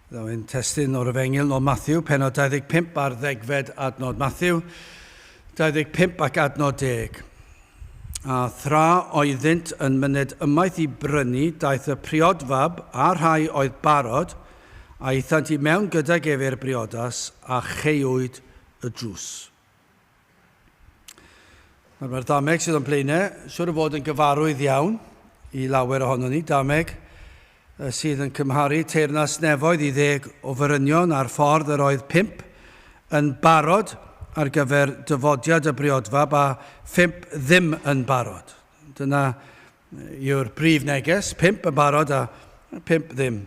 Yn testyn o'r Efengyl o Mathew, pennod 25 ar 10 adnod Mathew, 25 ac adnod 10. A thra oeddynt yn myned ymaith I brynu, daeth y priodfab a rhai oedd barod, a eithant I mewn gyda gefer briodas a cheiwyd y drws. Mae'r dameg sydd yn blaenau, siwr o fod yn gyfarwydd iawn I lawer ohono ni, dameg sydd yn cymharu teyrnas nefoedd I 10 o ferynion ar ffordd yr oedd 5 yn barod ar gyfer dyfodiad y briodfab a 5 ddim yn barod. Dyna yw'r brif neges, 5 yn barod a 5 ddim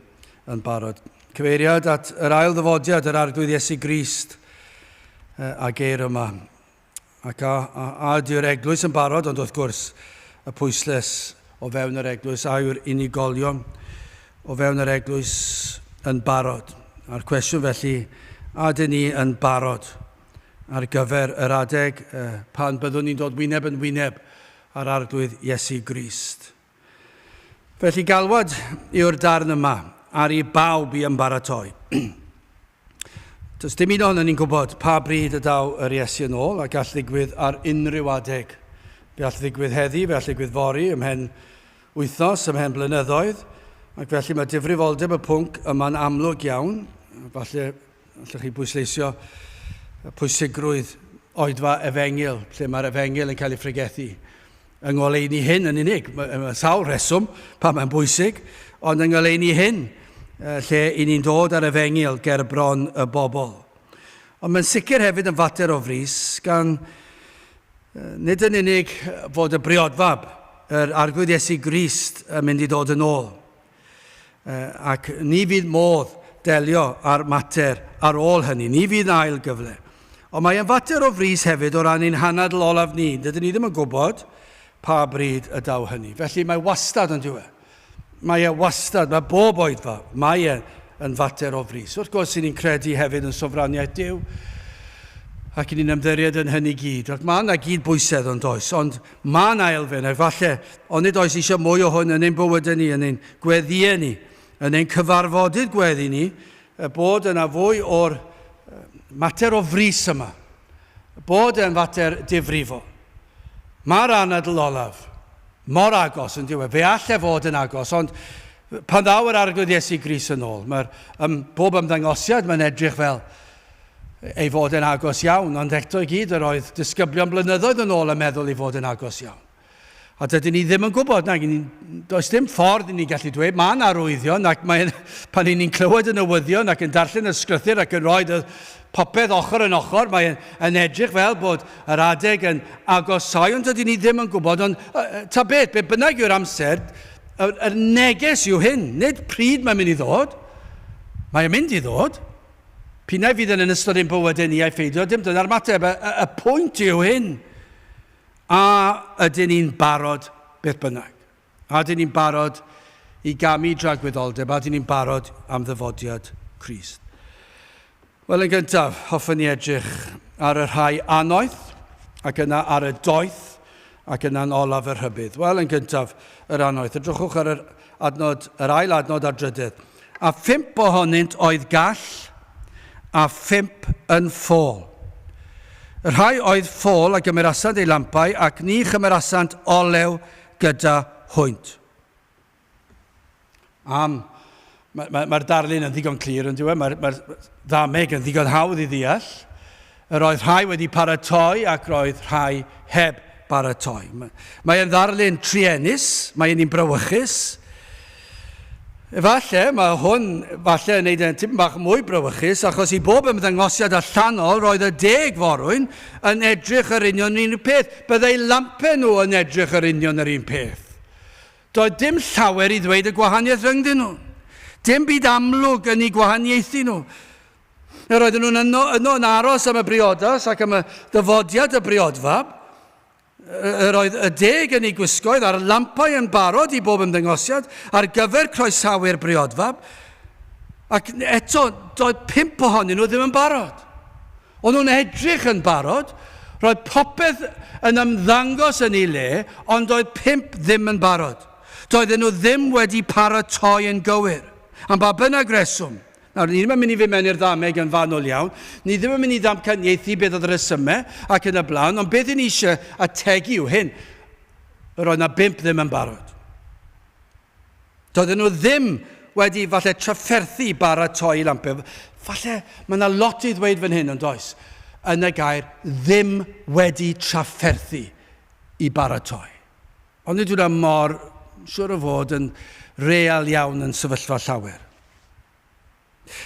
yn barod. Cyfeiriad at yr ail ddyfodiad yr arglwydd Iesu Grist a geir yma. Ac a yw'r eglwys yn barod, ond wrth gwrs y pwysles o fewn yr eglwys a yw'r unigolion o fewn yr eglwys yn barod. A'r cwestiwn felly, a dyn ni yn barod ar gyfer yr adeg pan byddwn ni'n dod wyneb yn wyneb ar arglwydd Iesu Grist. Felly galwad yw'r darn yma ar I bawb I ymbaratoi. Does dim un ohono ni'n gwybod pa bryd y daw yr Iesu yn ôl a gall ddigwydd ar unrhyw adeg. Fe all ddigwydd heddi, fe all ddigwydd fori, ymhen wythnos, ymhen blynyddoedd, ac felly mae difrifoldeb y pwnc yma'n amlwg iawn. Falle allwch chi bwysleisio pwysigrwydd oedfa Efengyl, lle mae'r Efengyl yn cael ei ffrigethu. Yng ngoleuni hyn yn unig, mae sawl reswm pa mae'n bwysig, ond yng ngoleuni hyn, lle I ni'n dod ar Efengyl ger bron y bobl. Ond mae'n sicr hefyd yn fater o frys, gan nid yn unig fod y briodfab, yr arglwydd Iesu Grist yn mynd I dod yn ôl. Ac ni fydd modd delio ar mater ar ôl hynny, ni fydd ail gyfle. Ond mae'n fater o frys hefyd o ran ein hanadl olaf ni. Dydyn ni ddim yn gwybod pa bryd y daw hynny. Felly mae wastad yn diwedd. Mae wastad, mae bob oedfa, mae yn fater o frys. Wrth gwrs, ni'n credu hefyd yn sofraniaeth Duw, ac ni'n ymddiried yn hynny gyd. Ac mae yna gyd bwysedd ond oes, ond mae yna elfen, a falle, ond nid oes eisiau mwy o hwn yn ein bywydau ni, yn ein gweddiau ni, yn ein cyfarfodydd gweddi ni, bod yna fwy o'r mater o frys yma, bod yn fater difrifol. Mae'r anadl olaf mor agos yn diwedd, fe all fod yn agos, ond pan ddaw yr arglwydd Iesu Grist yn ôl, mae'r bob ymddangosiad mae'n edrych fel ei fod yn agos iawn, ond eto I gyd yr oedd disgyblion blynyddoedd yn ôl yn meddwl I fod yn agos iawn. A dydyn ni ddim yn gwybod, does dim ffordd I ni gallu dweud, mae'n arwyddion, ac pan I ni'n clywed y newyddion ac yn darllen ysgrythyr ac yn rhoi popeth ochr yn ochr, mae'n edrych fel bod yr adeg yn agosau, ond dydyn ni ddim yn gwybod, ond ta beth, be bynnag yw'r amser, yr neges yw hyn, nid pryd mae'n mynd I ddod, mae'n mynd I ddod, Pinnau fydd yn ystod ein bywydau ni a'i ffeidio, dim dyna'r mateb, y pwynt yw hyn. A ydyn ni'n barod beth bynnag. A ydyn ni'n barod I gamu dragwyddoldeb, a ydyn ni'n barod am ddyfodiad Crist. Wel, yn gyntaf, hoffwn ni edrych ar y rhai anoeth, ac yna ar y doeth, ac yna'n olaf yr hybydd. Wel, yn gyntaf, yr anoeth. Edrychwch ar yr ail adnod ar drydydd. A 5 ohonynt oedd gall, a 5 yn ffôl. Y rhai oedd ffôl ac ymyrasant ei lampau ac ni chymyrasant olew gyda hwynt. Mae'r darlun yn ddigon clir yn diwedd, mae'r ddameg yn ddigon hawdd I ddeall. Yr oedd rhai wedi paratoi ac roedd rhai heb paratoi. Mae'n ddarlun trienus, mae'n un brawychus. Falle, mae hwn falle yn neud yn tipyn bach mwy brawychus, achos I bob ymddangosiad allanol roedd y 10 forwyn yn edrych yr union yr un peth. Byddai lampau nhw yn edrych yr union yr un peth. Doedd dim llawer I ddweud y gwahaniaeth rhyngdyn nhw. Dim byd amlwg yn ei gwahaniaethu nhw. Roedden nhw'n yn aros am y briodas ac am y dyfodiad y briodfab. Roedd y 10 yn ei gwisgoedd a'r lampau yn barod I bob ymddangosiad ar gyfer croesawu'r briodfab. Ac eto, doedd 5 ohonyn nhw ddim yn barod. O'n nhw'n edrych yn barod, roedd popeth yn ymddangos yn ei le, ond doedd 5 ddim yn barod. Doedden nhw ddim wedi paratoi yn gywir. Am ba bynnag reswm, Nawr, ni ddim yn mynd i fynd mewn i'r ddameg yn fanwl iawn, ni ddim yn mynd i ddamcaniaethu beth oedd y resymau ac yn y blaen, ond beth ni eisiau ategu yw hyn, yr oedd na 5 ddim yn barod. Doedden nhw ddim wedi falle trafferthu baratoi lampau. Falle mae yna lot i ddweud fan hyn yn does, yn y gair ddim wedi trafferthu i baratoi. Ond nid yw'n mor, siwr o fod, yn real iawn yn sefyllfa llawer.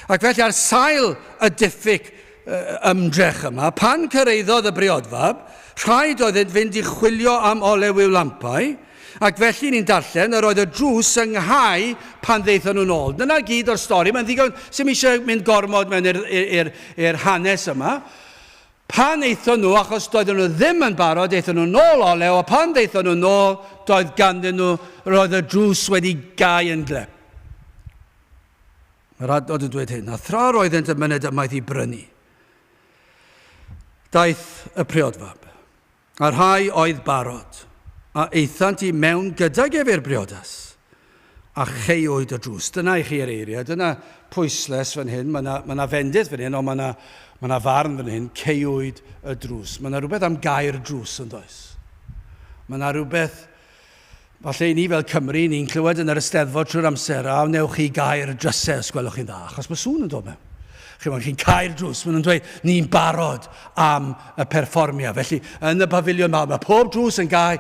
Ac felly ar sail y diffyg ymdrech yma, pan cyrraeddodd y briodfab, rhaid oedd e'n fynd i chwilio am olew i'w lampau, ac felly ni'n darllen yr oedd y drws yng nghau pan ddeithon nhw'n ôl. Dyna gyd o'r stori, mae'n ddigon sy'n eisiau mynd gormod mewn i'r hanes yma. Pan eithon nhw, achos doedden nhw ddim yn barod, eithon nhw'n ôl olew, a pan ddeithon nhw'n ôl, doedd ganddyn nhw, roedd y drws wedi gau yn glep. Mae'r adnod yn dweud hyn, a thra roeddent y myned ymaith i brynu. Daeth y priodfab, a rhai oedd barod, a eithant i mewn gydag efo'r briodas, a cheiwyd y drws. Dyna i chi'r eiriau, dyna pwysles fan hyn, mae yna fendith fan hyn, ond mae yna farn fan hyn, ceiwyd y drws. Mae yna rhywbeth am gair drws yn does. Mae yna rhywbeth, falle ni fel Cymru, ni'n clywed yn yr Eisteddfod trwy'r amser, a wnewch chi gair drysau os gwelwch chi'n dda, achos mae sŵn yn dod mewn. Chi'n cael drws, maen nhw'n dweud, ni'n barod am y perfformia. Felly, yn y pafiliwn yma, mae pob drws yn cau,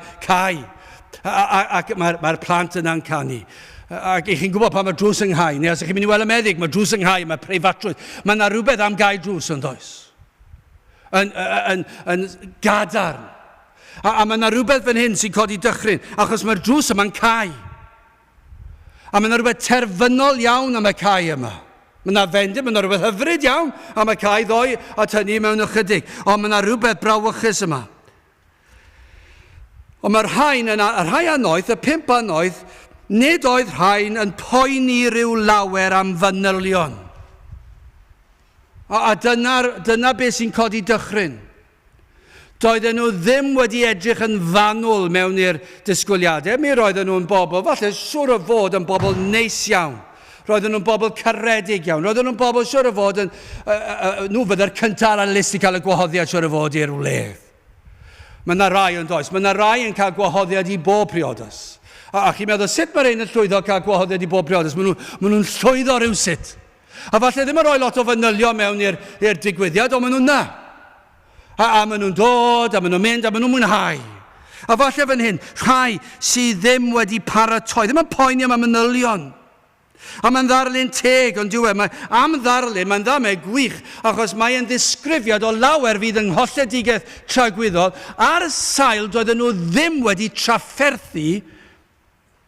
ac mae'r plant yna'n canu. Ac chi'n gwybod pa mae drws yng nghau, neu os chi'n mynd i weld y meddyg, mae drws yng nghau, mae preifatrwydd. Mae yna rhywbeth am gael drws yn does. Yn gadarn. A mae yna rhywbeth fan hyn sy'n codi dychryn, achos mae'r drws yma'n cau. A mae yna rhywbeth terfynol iawn am y cau yma. Mae yna fendith, mae yna rhywbeth hyfryd iawn am y cau ddoi a tynnu mewn ychydig. Ond mae yna rhywbeth brawychus yma. Ond mae'r rhain yna, y rhai anoeth, y 5 anoeth, nid oedd rhain yn poeni ryw lawer am fanylion. A dyna beth sy'n codi dychryn. Doedden nhw ddim wedi edrych yn fanwl mewn i'r disgwyliadau. Mi roedden nhw'n bobl, falle siŵr o fod yn bobl neis iawn. Roedden nhw'n bobl caredig iawn. Roedden nhw'n bobl siŵr o fod yn... nhw fydda'r cyntaf ar y list i cael y gwahoddiad siŵr o fod i'r wledd. Mae yna rai yn does. Mae yna rai yn cael gwahoddiad i bob priodas. A chi'n meddwl, sut mae rhain yn llwyddo cael gwahoddiad i bob priodas? Mae nhw'n llwyddo rywsut. A falle ddim yn rhoi lot o fanylion mewn i'r digwyddiad, ond maen nhw'n na. A maen nhw'n dod, a maen nhw'n mynd, a maen nhw'n mwynhau. A falle fan hyn, rhai sydd ddim wedi paratoi, ddim yn poeni am manylion. A mae'n ddarlun teg, ond diwedd, am ddarlun, mae'n ddamau gwych, achos mae'n ddisgrifiad o lawer fydd yng ngholledigaeth tragwyddol, ar sail doedden nhw ddim wedi trafferthu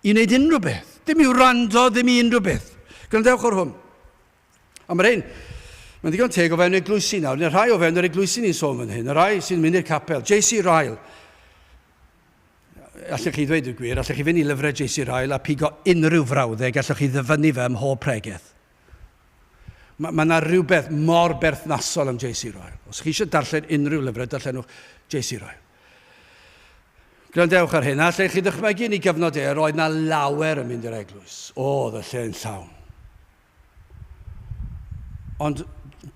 i wneud unrhyw beth. Dim i'w rando, ddim i unrhyw beth. Gwrandewch o'r hwn. A mae'r ein, mae'n ddigon teg o fewn eglwysi nawr. Neu rhai o fewn yr eglwysi ni'n sôn fan hyn. Y rhai sy'n mynd i'r capel. J.C. Ryle. Allwch chi ddweud y gwir, allwch chi fynd i lyfrau J.C. Ryle a pigo unrhyw frawddeg, allwch chi ddyfynnu fe ym mhob pregeth. Mae yna rhywbeth mor berthnasol am J.C. Ryle. Os chi eisiau darllen unrhyw lyfrau, darllenwch J.C. Ryle. Gwrandewch ar hyn, allwch chi ddychmygu ni gyfnod roedd yna lawer yn mynd i'r eglwys. Oedd y lle'n llawn. Ond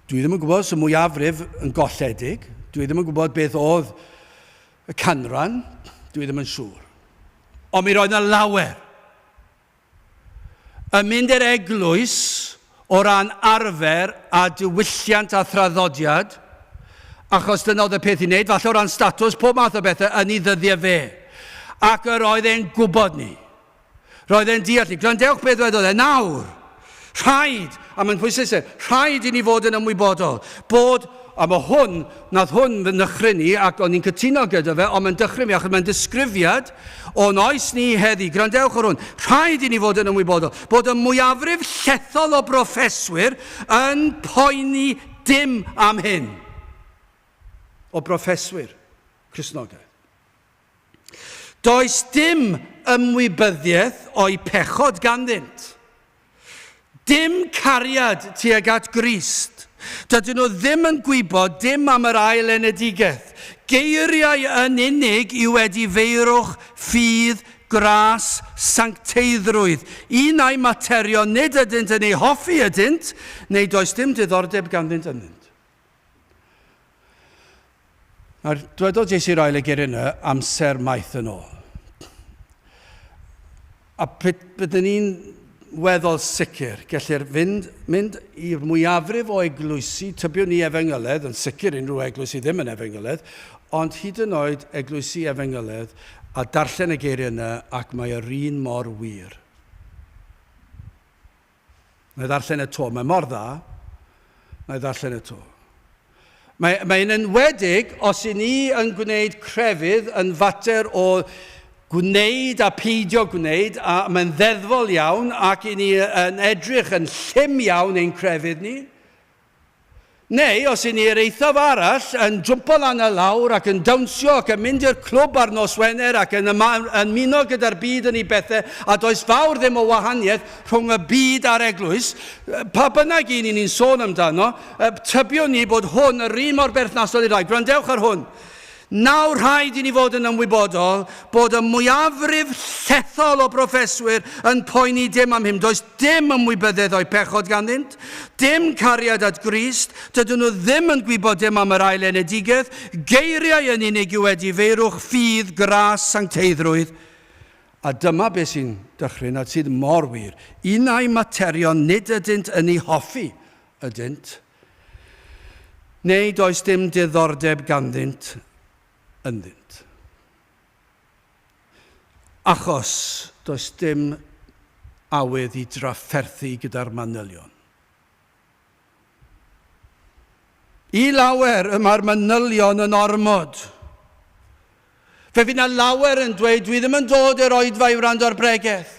dwi ddim yn gwybod sy'n mwyafrif yn golledig. Dwi ddim yn gwybod beth oedd y canran. Dwi ddim yn siŵr. Ond mi roedd yna lawer. Yn mynd i'r eglwys o ran arfer a diwylliant a thraddodiad, achos dyna oedd y peth i wneud, falle o ran statws, pob math o bethau yn ei ddyddiau fe. Ac roedd e'n gwybod ni. Roedd e'n deall ni. Gwrandewch beth oedd e nawr. Rhaid, a mae'n pwysau, rhaid i ni fod yn ymwybodol, bod, a mae hwn, nath hwn fy nychry ni, ac o'n i'n cytuno gyda fe, ond mae'n dychryn mi, achos mae'n disgrifiad o'n oes ni heddi. Gwrandewch ar hwn, rhaid i ni fod yn ymwybodol, bod y mwyafrif llethol o broffeswyr yn poeni dim am hyn. O broffeswyr Cristnogaeth. Does dim ymwybyddiaeth o'i pechod ganddynt. Dim cariad tuag at Grist. Dydyn nhw ddim yn gwybod dim am yr ail enedigaeth. Geiriau yn unig i wedi feirwch ffydd gras, sancteiddrwydd. Unau materion nid ydynt yn ei hoffi ydynt, neu does dim diddordeb ganddynt ynynt. Nawr, dwedodd Iesu'r ail y geiriau yna amser maith yn ôl. A byddwn ni'n weddol sicr, gellir mynd i'r mwyafrif o eglwysi, tybiwn ni Efengyledd, yn sicr unrhyw eglwysi ddim yn Efengyledd, ond hyd yn oed eglwysi Efengyledd, a darllen y geiriau yna, ac mae yr un mor wir. Na i ddarllen y to, mae mor dda, na i ddarllen y to. Mae'n enwedig os i ni yn gwneud crefydd yn fater o gwneud a peidio gwneud, a mae'n ddeddfol iawn ac i ni yn edrych yn llym iawn ein crefydd ni. Neu, os i ni'r eithaf arall yn jwmpo lan y lawr ac yn dawnsio ac yn mynd i'r clwb ar nos Wener ac yn ymuno gyda'r byd yn ei bethau, a does fawr ddim o wahaniaeth rhwng y byd a'r eglwys, pa bynnag un ni'n sôn amdano, tybiwn ni bod hwn yr un mor berthnasol i'r rhai. Gwrandewch ar hwn. Nawr rhaid i ni fod yn ymwybodol bod y mwyafrif llethol o broffeswyr yn poeni dim am hyn. Does dim ymwybyddedd o'i pechod ganddynt, dim cariad at Grist, dydyn nhw ddim yn gwybod dim am yr ail enedigedd, geiriau yn unig yw wedi feirwch ffydd, gras, sancteiddrwydd. A dyma beth sy'n dychryn a sydd mor wir. Unau materion nid ydynt yn ei hoffi ydynt, neu does dim diddordeb ganddynt ynddynt. Achos does dim awydd i drafferthu gyda'r manylion. I lawer mae'r manylion yn ormod. Fe fydd na lawer yn dweud, dwi ddim yn dod i'r oedfa i wrando ar bregeth.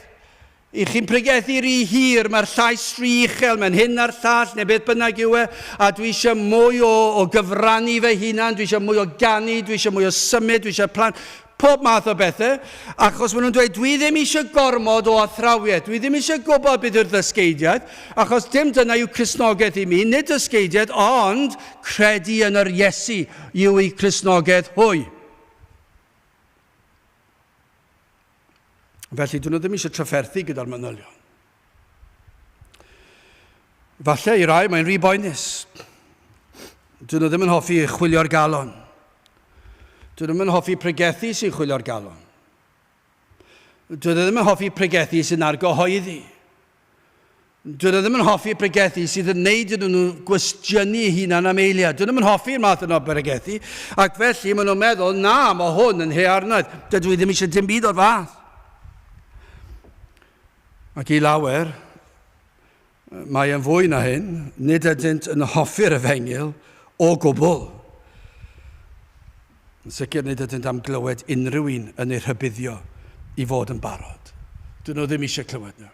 I chi'n pregethu rhy hir, mae'r llais rhy uchel, mae'n hyn a'r llall, neu beth bynnag yw e, a dwi eisiau mwy o gyfrannu fe hunan, dwi eisiau mwy o ganu, dwi eisiau mwy o symud, dwi eisiau plan, pob math o bethau, achos maen nhw'n dweud, dwi ddim eisiau gormod o athrawiaeth, dwi ddim eisiau gwybod beth yw'r ddysgeidiaeth, achos dim dyna yw Cristnogaeth i mi, nid ddysgeidiaeth, ond credu yn yr Iesu yw ei Cristnogaeth hwy. Felly, dyn nhw ddim eisiau trafferthu gyda'r manylion. Falle i rai, mae'n rhy boenus. Dyn nhw ddim yn hoffi chwilio'r galon. Dyn nhw ddim yn hoffi pregethu sy'n chwilio'r galon. Dyn nhw ddim yn hoffi pregethu sy'n argyhoeddi. Dyn nhw ddim yn hoffi pregethu sydd yn neud iddyn nhw gwestiynu hunan am eiliad. Dyn nhw ddim yn hoffi'r math yno pregethu, ac felly maen nhw'n meddwl, na, mae hwn yn hearnaeth. Dydw i ddim eisiau dim byd o'r fath. Ac i lawer, mae yn fwy na hyn, nid ydynt yn hoffi'r efengyl o gwbl. Yn sicr nid ydynt am glywed unrhyw un yn ei rhybuddio i fod yn barod. Dyn nhw ddim eisiau clywed nhw.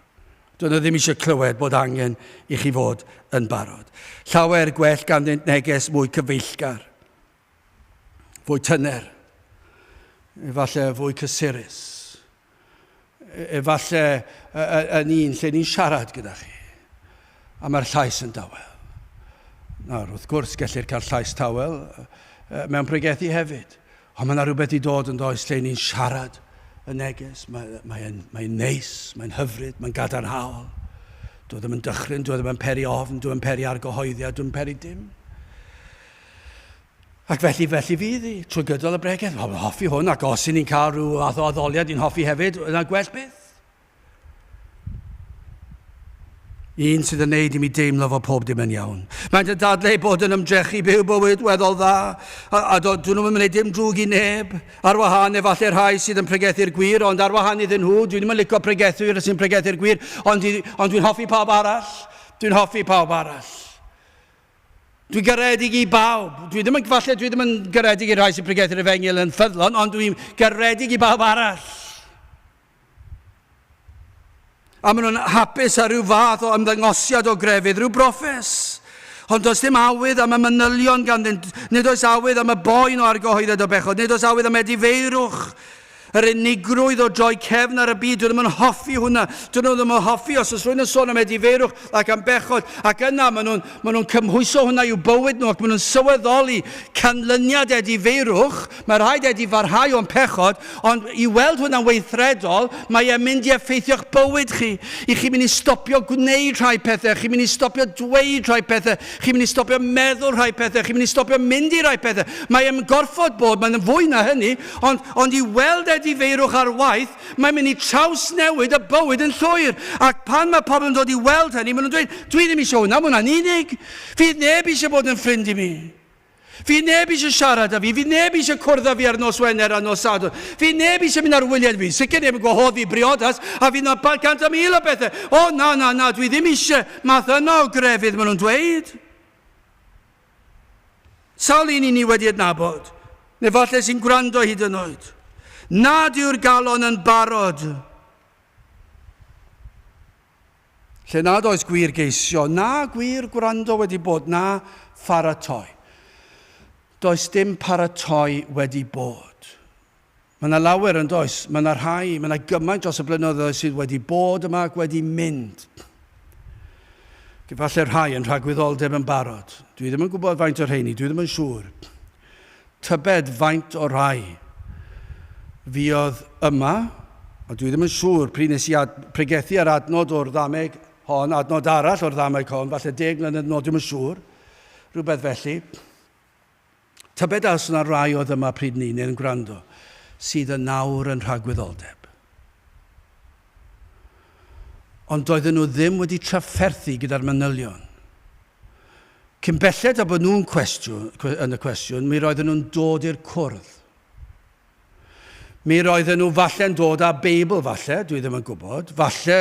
Dyn nhw ddim eisiau clywed bod angen i chi fod yn barod. Llawer gwell ganddynt neges mwy cyfeillgar, fwy tyner, efallai fwy cysurus. Efallai yn un lle ni'n siarad gyda chi, a mae'r llais yn dawel. Nawr, wrth gwrs, gellir cael llais tawel mewn pregethu hefyd, ond mae yna rhywbeth i dod yn does lle ni'n siarad y neges. Mae'n neis, mae'n hyfryd, mae'n gadarnhaol. Dwi ddim yn dychryn, dwi ddim yn peri ofn, dwi ddim yn peri argyhoeddiad, dwi ddim yn peri dim. Ac felly fydd i, trwy gydol y bregeth, mae'n hoffi hwn, ac os ni'n cael rhyw fath o addoliad i'n hoffi hefyd, yna gwell beth. Un sydd yn neud i mi deimlo fod pob dim yn iawn. Mae'n dadlau bod yn ymdrechu byw bywyd weddol dda, a dyn nhw'n mynd dim drwg i neb, ar wahan efallai rhai sydd yn pregethu'r gwir, ond ar wahan iddyn nhw, dwi ddim yn licio pregethwyr sy'n pregethu'r gwir, ond dwi'n hoffi pawb arall. Dwi'n hoffi pawb arall. Dwi'n garedig i bawb. Dwi ddim yn garedig i rhai sy'n pregethu'r efengyl yn ffyddlon, ond dwi'n garedig i bawb arall. A maen nhw'n hapus ar ryw fath o ymddangosiad o grefydd, rhyw broffes. Ond does dim awydd am y manylion ganddyn, nid oes awydd am y boen o argyhoeddiad o bechod, nid oes awydd am edifeirwch. Yr unigrwydd o droi cefn ar y byd, dyn nhw'n hoffi hwnna. Dyn nhw ddim yn hoffi os oes rhywun yn sôn am ediferwch ac am bechod. Ac yna, maen nhw'n cymhwyso hwnna i'w bywyd nhw ac maen nhw'n sylweddoli canlyniad ediferwch. Mae rhaid edifarhau o'n pechod, ond i weld hwnna'n weithredol, mae e'n mynd i effeithio'ch bywyd chi. I chi mynd i stopio gwneud rhai pethau, chi mynd i stopio dweud rhai pethau, chi mynd i stopio meddwl rhai pethau, chi mynd i stopio mynd i rhai pethau. Mae e'n gorfod bod, mae'n fwy na hynny, ond i weld ediferwch ar waith, mae'n mynd i trawsnewid y bywyd yn llwyr. Ac pan mae pobl yn dod i weld hynny, maen nhw'n dweud, dwi ddim eisiau hwnna, mae hwnna'n unig. Fydd neb eisiau bod yn ffrind i mi. Fydd neb eisiau siarad â fi, fydd neb eisiau cwrdd â fi ar nos Wener a nos Sadwrn. Fydd neb eisiau mynd ar wyliau fi, sicr neb yn gwahoddi briodas, a fydd na 100,000 o bethau. O, na, dwi ddim eisiau math yno o grefydd, maen nhw'n dweud. Sawl un i ni wedi adnabod, neu falle sy'n gwrando hyd yn oed. Nad yw'r galon yn barod. Lle nad oes gwir geisio, na gwir gwrando wedi bod, na pharatoi. Does dim paratoi wedi bod. Mae yna lawer yn does, mae yna rhai, mae yna gymaint dros y blynyddoedd sydd wedi bod yma ac wedi mynd. Falle rhai yn rhagwyddoldeb yn barod. Dwi ddim yn gwybod faint o'r rheini, dwi ddim yn siŵr. Tybed faint o rai fuodd yma, a dwi ddim yn siŵr pryd nes i pregethu ar adnod o'r ddameg hon, adnod arall o'r ddameg hon, falle 10 mlynedd nôl, dwi'n yn siŵr, rhywbeth felly. Tybed as yna rai oedd yma pryd ni, neu'n gwrando, sydd yn nawr yn rhagwyddoldeb. Ond doedden nhw ddim wedi trafferthu gyda'r manylion. Cyn belled a bod nhw'n yn y cwestiwn, mi roedden nhw'n dod i'r cwrdd. Mi roedden nhw falle'n dod â Beibl, falle, dwi ddim yn gwybod. Falle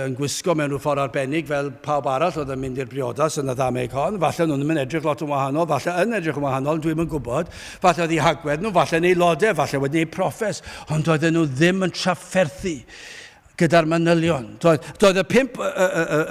yn gwisgo mewn rhyw ffordd arbennig fel pawb arall oedd yn mynd i'r briodas yn y ddameg hon. Falle nhw'n mynd edrych lot yn wahanol, falle yn edrych yn wahanol, dwi ddim yn gwybod. Falle oedd eu hagwedd nhw, falle yn aelodau, falle wedi eu proffes. Ond doedden nhw ddim yn trafferthu gyda'r manylion. Doedd y 5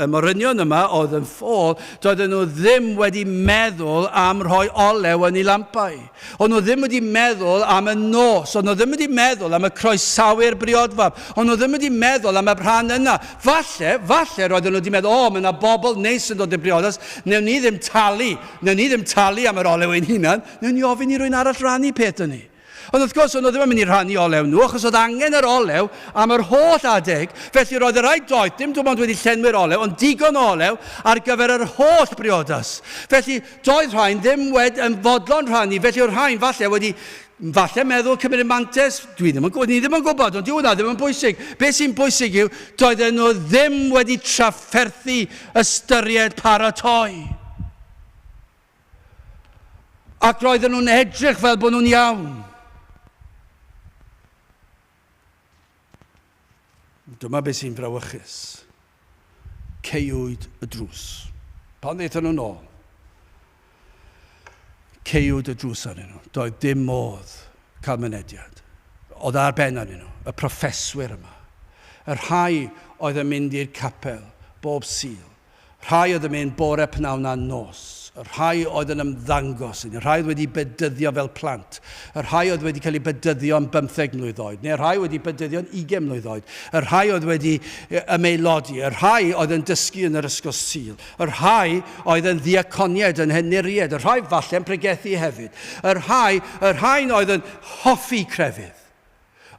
morynion yma oedd yn ffôl, doedden nhw ddim wedi meddwl am rhoi olew yn ei lampau. Ond nhw ddim wedi meddwl am y nos, ond nhw ddim wedi meddwl am y croesawu'r briodfab, ond nhw ddim wedi meddwl am y rhan yna. Falle roedden nhw wedi meddwl, mae yna bobl neis yn dod i'r briodas, newn ni ddim talu am yr olew ein hunan, newn ni ofyn i rywun arall rannu peth yn ni. Ond wrth gwrs, oedd ddim yn mynd i rannu olew nhw, achos oedd angen yr olew am yr holl adeg, felly roedd y rhaid doedd, dim dwi'n bod wedi llenwi'r olew, ond digon o olew ar gyfer yr holl briodas. Felly, doedd rhain ddim wedi yn fodlon rhannu, felly o'r rhain falle meddwl cymryd mantes, ni ddim yn gwybod, ond hwnna ddim yn bwysig. Be sy'n bwysig yw, doedden nhw ddim wedi trafferthu ystyried paratoi. Ac roedden nhw'n edrych fel bod nhw'n iawn. Dyma beth sy'n frawychus. Ceiwyd y drws. Pan ddeithon nhw nôl. Ceiwyd y drws arnyn nhw. Doedd dim modd cael mynediad. Oedd ar ben arnyn nhw. Y proffeswyr yma. Y rhai oedd yn mynd i'r capel bob Sul. Rhai oedd yn mynd bore pnawn a nos. Y rhai oedd yn ymddangos. Y rhai oedd wedi bedyddio fel plant. Y rhai oedd wedi cael ei bedyddio am 15 mlwydd oed. Neu rhai wedi bedyddio am 20 mlwydd oed. Y rhai oedd wedi ymeilodi. Y rhai oedd yn dysgu yn yr ysgol Sul. Y rhai oedd yn ddiaconiad, yn henuriad. Y rhai falle yn pregethu hefyd. Y rhai oedd yn hoffi crefydd.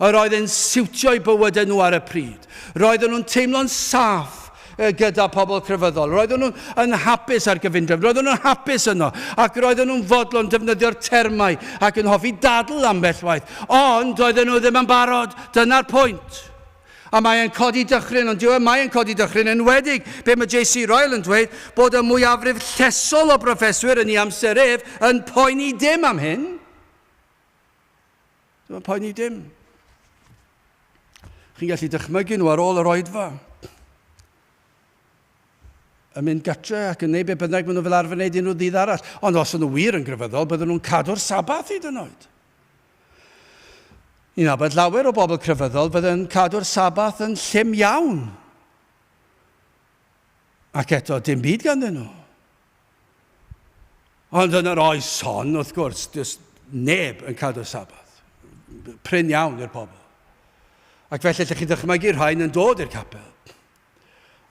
Yr oedd yn siwtio'u bywydau nhw ar y pryd. Roedden nhw'n teimlo'n saff gyda pobl crefyddol. Roedden nhw'n hapus ar gyfundrefn. Roedden nhw'n hapus yno. Ac roedden nhw'n fodlon defnyddio'r termau ac yn hoffi dadl ambell waith. Ond doedden nhw ddim yn barod. Dyna'r pwynt. A mae'n codi dychryn, ond mae'n codi dychryn yn wedig. Be mae J.C. Ryle yn dweud bod y mwyafrif llesol o broffeswyr yn ei amser ef yn poeni dim am hyn. Dwi'n poeni dim. Chi'n gallu dychmygu nhw ar ôl yr oedfa. Yn mynd gatre ac yn neud be bynnag maen nhw fel arfer wneud unrhyw ddydd arall. Ond os yn nhw wir yn grefyddol, bydden nhw'n cadw'r sabath hyd yn oed. Ni'n nabod lawer o bobl crefyddol bydden cadw'r sabath yn llym iawn. Ac eto, dim byd ganddyn nhw. Ond yn yr oes hon, wrth gwrs, neb yn cadw'r sabath. prin iawn i'r pobl. Ac felly lle chi ddychmygu'r rhain yn dod i'r capel.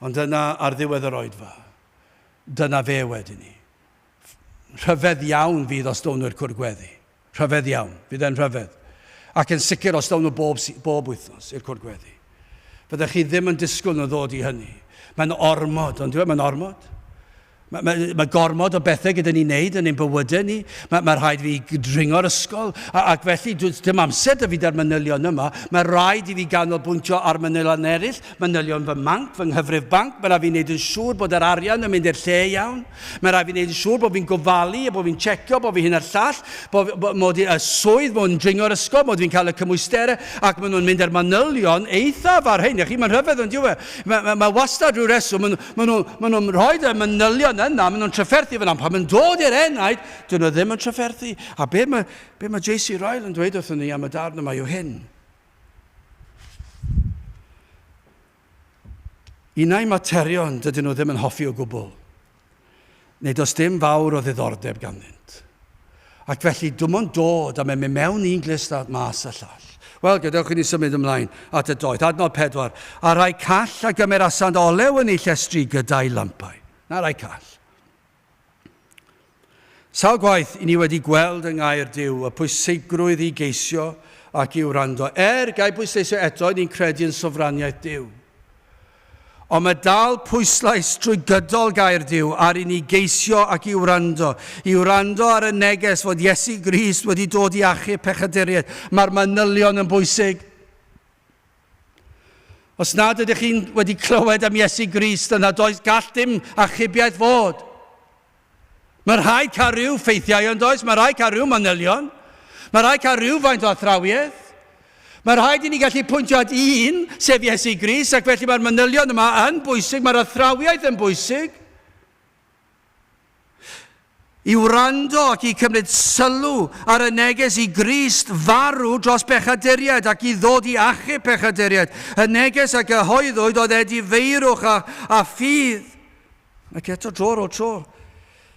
Ond dyna ar ddiwedd yr oedfa. Dyna fe wedyn ni. Rhyfedd iawn fydd os dawn nhw'r cwrgweddi. Rhyfedd iawn. Fydd e'n rhyfedd. Ac yn sicr os dawn nhw bob wythnos i'r cwrgweddi. Fyddech chi ddim yn disgwyl nhw ddod i hynny. Mae'n ormod, ond dwi'n mae'n ormod. Mae gormod o bethau gyda ni'n neud yn ein bywydau ni. Mae rhaid fi dringo'r ysgol. Ac felly, dim amser dy fi da'r manylion yma. Mae rhaid i fi ganolbwyntio ar manylion eraill. Manylion fy manc, fy nghyfrif banc. Mae rhaid fi wneud yn siŵr bod yr arian yn mynd i'r lle iawn. Mae rhaid fi wneud yn siŵr bod fi'n gofalu, bod fi'n checio, bod fi hyn ar llall. Bod y swydd, bod fi'n dringo'r ysgol, bod fi'n cael y cymwysterau. Ac maen nhw'n mynd i'r manylion eithaf ar hyn. Mae'n rhyfedd yn diwedd. Mae wastad rhyw reswm. Maen nhw'n rhoi y manylion yna, maen nhw'n trafferthu fan am. Pan maen dod i'r enaid, dyn nhw ddim yn trafferthu. A be mae J.C. Ryle yn dweud wrthyn ni am y darn yma yw hyn. Unau materion dydyn nhw ddim yn hoffi o gwbl. Neu does dim fawr o ddiddordeb ganddynt. Ac felly dwi'n ond dod a mae'n mynd mewn un glist a mas y llall. Wel, gadewch i ni symud ymlaen at y doeth. Adnod 4. A rai call a gymerasant olew yn ei llestri gyda'i lampau. Na rai call. Sawl gwaith i ni wedi gweld yng Ngaer Duw y pwysigrwydd i geisio ac i wrando. Gai bwysleisio eto, ni'n credu yn sofraniaeth Duw. Ond mae dal pwyslais trwy gydol Gaer Duw ar i ni geisio ac i wrando. I wrando ar y neges fod Iesu Grist wedi dod i achub pechaduriaid. Mae'r manylion yn bwysig. Os nad ydych chi'n wedi clywed am Iesu Grist yna, does gall dim achubiaeth fod. Mae rhaid cael rhyw ffeithiau yn does, mae rhaid cael rhyw manylion, mae rhaid cael rhyw faint o athrawiaeth. Mae rhaid i ni gallu pwyntio at un, sef Iesu Grist, ac felly mae'r manylion yma yn bwysig, mae'r athrawiaeth yn bwysig. I wrando ac i cymryd sylw ar y neges i Grist farw dros bechaduriaid ac i ddod i achub bechaduriaid. Y neges ac y hoeddwyd oedd feirwch a ffydd. Ac eto tro o tro.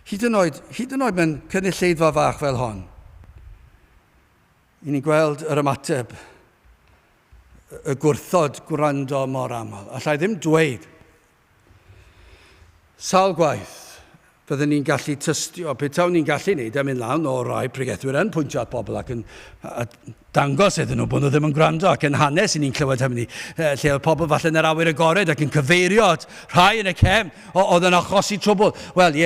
Hyd yn oed mewn cynulleidfa fach fel hon. I ni gweld yr ymateb, y gwrthod gwrando mor aml. Allai ddim dweud. Sawl gwaith byddwn ni'n gallu tystio, beth tawn ni'n gallu wneud am mynd lawn o rai pregethwyr yn pwyntio at bobl ac yn dangos iddyn nhw bod nhw ddim yn gwrando ac yn hanes i ni'n clywed hynny, lle oedd pobl falle yn yr awyr agored ac yn cyfeirio at rhai yn y cefn oedd yn achosi trwbl. Wel,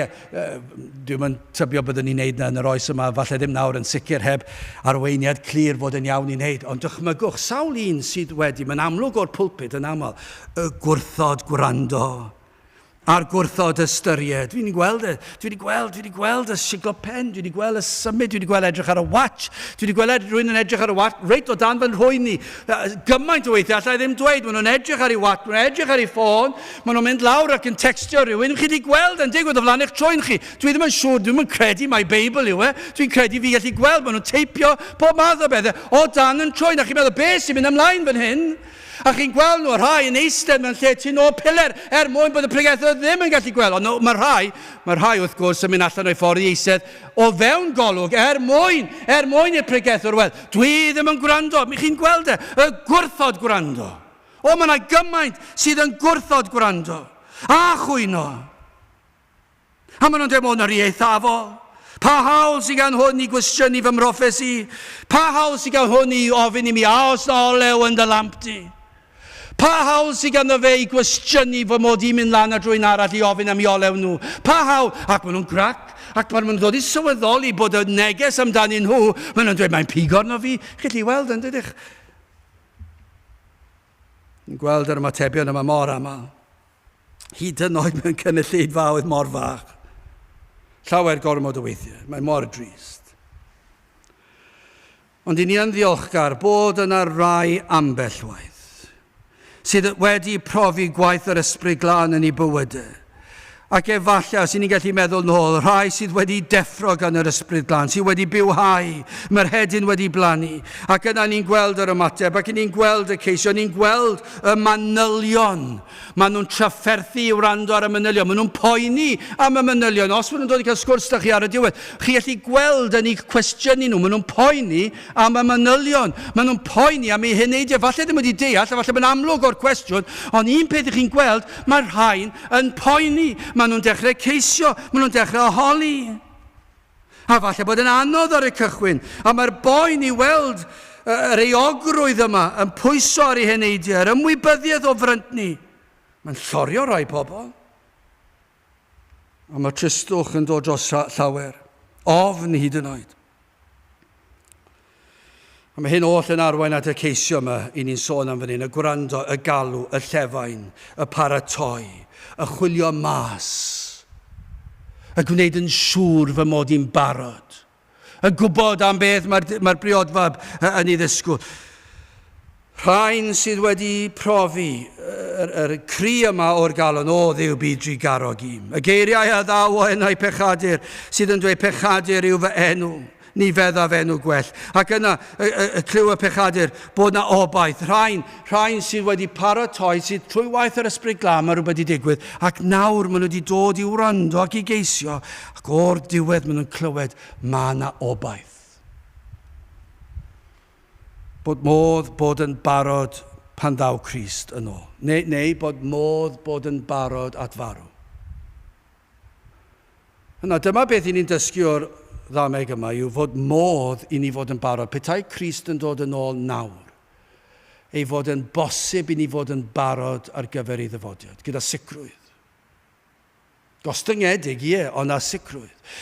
dwi'n yn tybio byddwn ni'n neud yn yr oes yma, falle ddim nawr yn sicr heb arweiniad clir fod yn iawn i wneud. Ond dychmygwch, sawl un sydd wedi, mae'n amlwg o'r pwlpid yn aml, y gwrthod gwrando. A'r gwrthod ystyried. Dwi wedi gweld y siglo pen, dwi wedi gweld y symud, dwi wedi gweld edrych ar y watch, dwi wedi gweld rhywun yn edrych ar y watch, reit o dan fy nhrwyn ni. Gymaint o weithiau, allai ddim dweud, maen nhw'n edrych ar ei watch, maen nhw'n edrych ar ei ffôn, maen nhw'n mynd lawr ac yn textio rhywun, chi wedi gweld yn digwydd o flaen eich troi'n chi. Dwi ddim yn siŵr, dwi'n credu mai Beibl yw dwi'n credu fi gallu gweld, maen nhw'n teipio pob math o bethau o dan yn troi'n, a chi'n meddwl, beth sy'n mynd ymlaen fan hyn? A chi'n gweld nhw, rhai yn eistedd mewn lle tu nôl piler, mwyn bod y Pregethodd ddim yn gallu gweld. Ond mae rhai wrth gwrs yn mynd allan o'i ffordd i eistedd o fewn golwg, mwyn i'r Pregethodd. Wel, dwi ddim yn gwrando. Mi chi'n gweld y gwrthod gwrando. Mae yna gymaint sydd yn gwrthod gwrando. A chwyno. A maen nhw'n dweud bod yna rieithafol. Pa hawl sydd gan hwn i gwestiynu fy mroffesi? Pa hawl sydd gan hwn i ofyn i mi aos na olew yn dy lamp di? Pa hawl sydd ganddo fe i gwestiynu fy mod i'n mynd lan a drwy'n arall i ofyn am i olew nhw? Pa hawl? Ac maen nhw'n grac, ac maen nhw'n dod i sylweddoli bod y neges amdanyn nhw, maen nhw'n dweud, mae'n pigor na fi. Chi'n chi weld yn dydych? Yn gweld yr ymatebion yma mor aml. Hyd yn oed mewn cynulleidfa oedd mor fach. Llawer gormod o weithiau. Mae'n mor drist. Ond i ni yn ddiolchgar bod yna rai ambell waith sydd wedi profi gwaith yr ysbryd glân yn ei bywydau. Ac efallai, os ni'n gallu meddwl nôl, rhai sydd wedi deffro gan yr ysbryd glân, sydd wedi bywhau, mae'r hedyn wedi blannu. Ac yna ni'n gweld yr ymateb, ac ni'n gweld y ceisio, ni'n gweld y manylion. Maen nhw'n trafferthu i wrando ar y manylion. Maen nhw'n poeni am y manylion. Os maen nhw'n dod i cael sgwrs da chi ar y diwedd, chi gallu gweld yn eu cwestiynu nhw. Maen nhw'n poeni am y manylion. Maen nhw'n poeni am eu heneidiau. Falle ddim wedi deall, a falle mae'n amlwg o'r cwestiwn, ond un peth i chi'n gweld, mae'r rhain yn poeni. Maen nhw'n dechrau ceisio, maen nhw'n dechrau holi. A falle bod yn anodd ar y cychwyn. A mae'r boen i weld yr eogrwydd yma yn pwyso ar ei heneidiau, yr ymwybyddiaeth o fryntni. Mae'n llorio rai pobl. A mae tristwch yn dod dros llawer. Ofn hyd yn oed. A mae hyn oll yn arwain at y ceisio yma i ni'n sôn am fan hyn. Y gwrando, y galw, y llefain, y paratoi, y chwilio mas. Y gwneud yn siŵr fy mod i'n barod. Y gwybod am beth mae'r briodfa yn ei ddisgwyl. Rhain sydd wedi profi yr cri yma o'r galon, o ddiw byd dri garog im. Y geiriau a ddaw o enau pechadur sydd yn dweud pechadur yw fy enw, ni feddaf enw gwell. Ac yna y cliw y pechadur bod na obaith. Rhain sydd wedi paratoi, sydd trwy waith yr ysbryd glân mae rhywbeth wedi digwydd. Ac nawr maen nhw wedi dod i wrando ac i geisio. Ac o'r diwedd maen nhw'n clywed, mae na obaith. Bod modd bod yn barod pan ddaw Crist yn ôl. Neu bod modd bod yn barod at farw. Yna, dyma beth i ni'n dysgu o'r ddameg yma yw fod modd i ni fod yn barod. Petai Crist yn dod yn ôl nawr, ei fod yn bosib i ni fod yn barod ar gyfer ei ddyfodiad, gyda sicrwydd. Gostyngedig, ond na sicrwydd.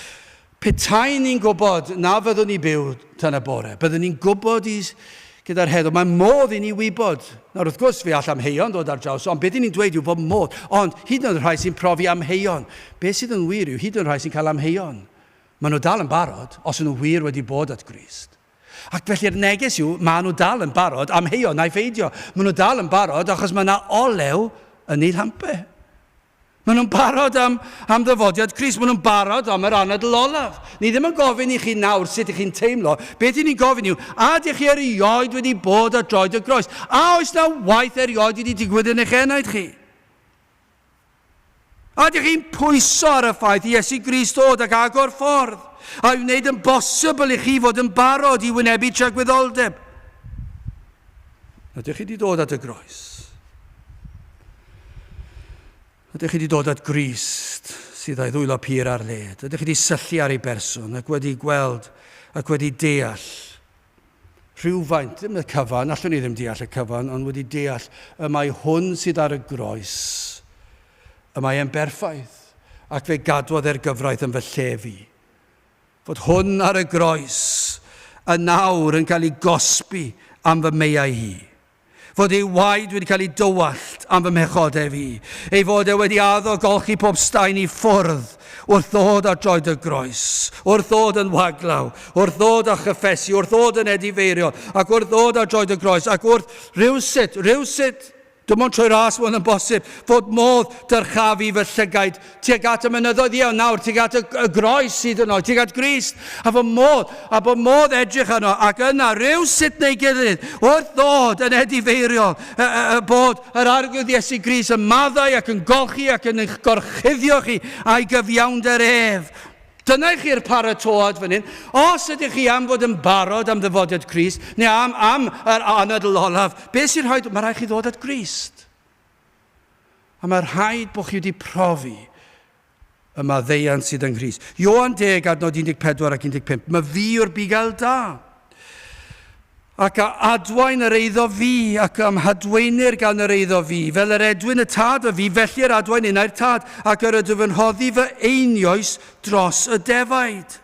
Petai ni'n gwybod na fyddwn ni byw tan y bore, byddwn ni'n gwybod gyda'r heddw, mae'n modd i ni wybod. Nawr, wrth gwrs, fi all amheuon dod ar draws, ond beth i ni'n dweud yw fod modd. Ond hyd yn oed rhai sy'n profi amheuon. Beth sydd yn wir yw, hyd yn oed rhai sy'n cael amheuon. Maen nhw dal yn barod os yn nhw wir wedi bod at Grist. Ac felly'r neges yw, maen nhw dal yn barod amheuon neu pheidio. Maen nhw dal yn barod achos mae yna olew yn ei lampe. Maen nhw'n barod am ddyfodiad Crist. Maen nhw'n barod am yr anadl olaf. Ni ddim yn gofyn i chi nawr sut ych chi'n teimlo. Beth i ni'n gofyn yw, a ydych chi erioed wedi bod ar droed y groes? A oes na waith erioed wedi digwydd yn eich enaid chi? A ydych chi'n pwyso ar y ffaith i Iesu Grist dod ac agor ffordd? A i'w wneud yn bosibl i chi fod yn barod i wynebu tragwyddoldeb? Ydych chi wedi dod at y groes? Ydych chi wedi dod at Grist sydd a'i ddwylo pur ar led. Ydych chi wedi syllu ar ei berson ac wedi gweld ac wedi deall rhywfaint, ddim y cyfan, allwn ni ddim deall y cyfan, ond wedi deall y mae hwn sydd ar y groes, y mae e'n berffaith ac fe gadwodd e'r gyfraith yn fy llefi. Fod hwn ar y groes y nawr yn cael ei gosbi am fy meiau hi. Fod ei waed wedi cael ei dywallt am fy mechodau fi. Ei fod e wedi addo golchi pob staen i ffwrdd wrth ddod ar droed y groes, wrth ddod yn waglaw, wrth ddod a chyffesu, wrth ddod yn edifeiriol, ac wrth ddod ar droed y groes, ac wrth rhywsut, dim ond trwy ras mwyn yn bosib, fod modd dyrchafu fy llygaid tuag at y mynyddoedd iawn nawr, tuag at y groes sydd yno, tuag at Grist, a bod modd edrych yno, ac yna rhywsut neu gilydd, wrth ddod yn edifeiriol, bod yr arglwydd Iesu Grist yn maddau ac yn golchi ac yn eich gorchuddio chi a'i gyfiawnder ef. Dyna chi'r paratoad fan hyn. Os ydych chi am fod yn barod am ddyfodiad Crist, neu am yr anadl olaf, beth sy'n rhaid? Mae rhaid chi ddod at Grist. A mae rhaid bod chi wedi profi y maddeuant sydd yng Nghrist. Ioan 10, adnod 14 ac 15. Mae fi yw'r bugail da. Ac a adwain yr eiddo fi, ac am hadwaenir gan yr eiddo fi, fel yr edwyn y tad o fi, felly'r adwain unau'r tad, ac yr ydw yn hoddi fy einioes dros y defaid.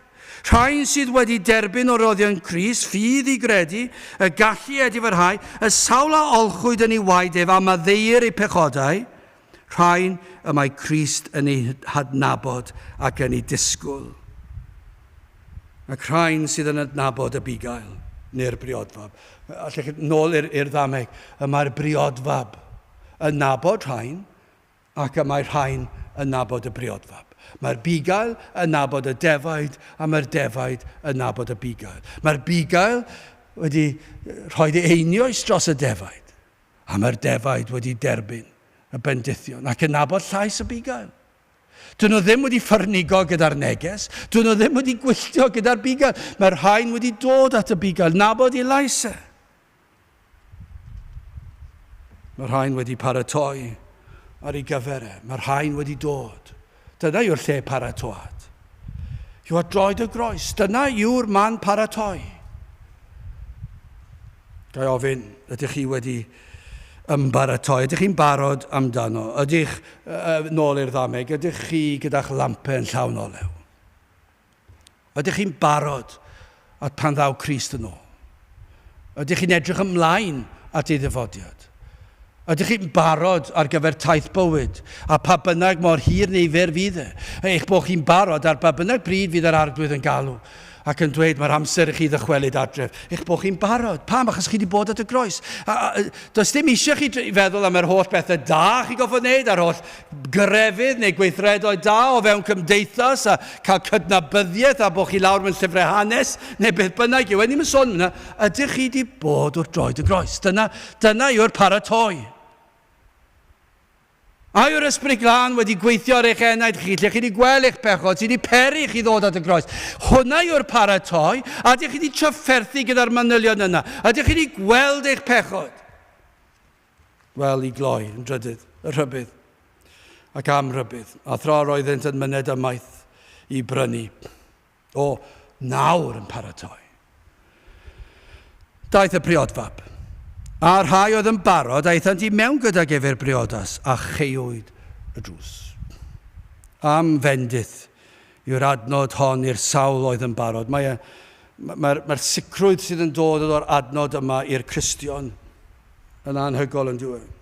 Rhain sydd wedi derbyn o roddion Crist, ffydd i gredu, y gallu edifarhau, y sawl a olchwyd yn ei waed ef, a maddeuir ei pechodau, rhain y mae Crist yn ei hadnabod ac yn ei disgwyl. Ac rhain sydd yn adnabod y bugail, neu'r briodfab. Allech chi nôl i'r ddameg, mae'r briodfab yn nabod rhain ac y mae'r rhain yn nabod y brioddfab. Mae'r bugail yn nabod y defaid, a mae'r defaid yn nabod y bugail. Mae'r bugail wedi rhoi einioes dros y defaid, a mae'r defaid wedi derbyn y bendithion ac yn nabod llais y bugail. Dyn nhw ddim wedi ffyrnigo gyda'r neges, dyn nhw ddim wedi gwylltio gyda'r bugail. Mae'r rhain wedi dod at y bugail, nabod ei lais e. Mae'r rhain wedi paratoi ar ei gyfer e. Mae'r rhain wedi dod. Dyna yw'r lle paratoad. Yw at droed y groes. Dyna yw'r man paratoi. Gai ofyn, ydych chi wedi ymbaratoi? Ydych chi'n barod amdano? Ydych nôl i'r ddameg? Ydych chi gyda'ch lampau yn llawn olew? Ydych chi'n barod at pan ddaw Crist yn ôl? Ydych chi'n edrych ymlaen at ei ddyfodiad? Ydych chi'n barod ar gyfer taith bywyd, a pa bynnag mor hir neu fer fydd e? Eich bod chi'n barod ar pa bynnag bryd fydd yr arglwydd yn galw, ac yn dweud mae'r amser i chi ddychwelyd adref. Eich bod chi'n barod. Pam? Achos chi wedi bod at y groes. Does dim eisiau chi feddwl am yr holl bethau da chi gofod wneud, a'r holl grefydd neu gweithredoedd da o fewn cymdeithas, a cael cydnabyddiaeth, a bod chi lawr mewn llyfrau hanes, neu beth bynnag yw. Ni'n sôn yna, ydych chi wedi bod wrth droed y groes. Dyna yw'r paratoi. A yw'r ysbryd glân wedi gweithio ar eich enaid chi, lle chi wedi gweld eich pechod, sydd wedi peri chi ddod at y groes. Hwna yw'r paratoi, a ydych chi wedi trafferthu gyda'r manylion yna. Ydych chi wedi gweld eich pechod. Wel, i gloi, yn drydydd, y rhybydd, ac am rybydd. A thro roeddent yn myned ymaith i brynu. O, nawr yn paratoi. Daeth y priodfab. A rhai oedd yn barod, a eithant i mewn gyda gefer briodas, a cheiwyd y drws. Am fendith yw'r adnod hon i'r sawl oedd yn barod. Mae'r sicrwydd sydd yn dod o'r adnod yma i'r Cristion yn anhygoel yn diwedd.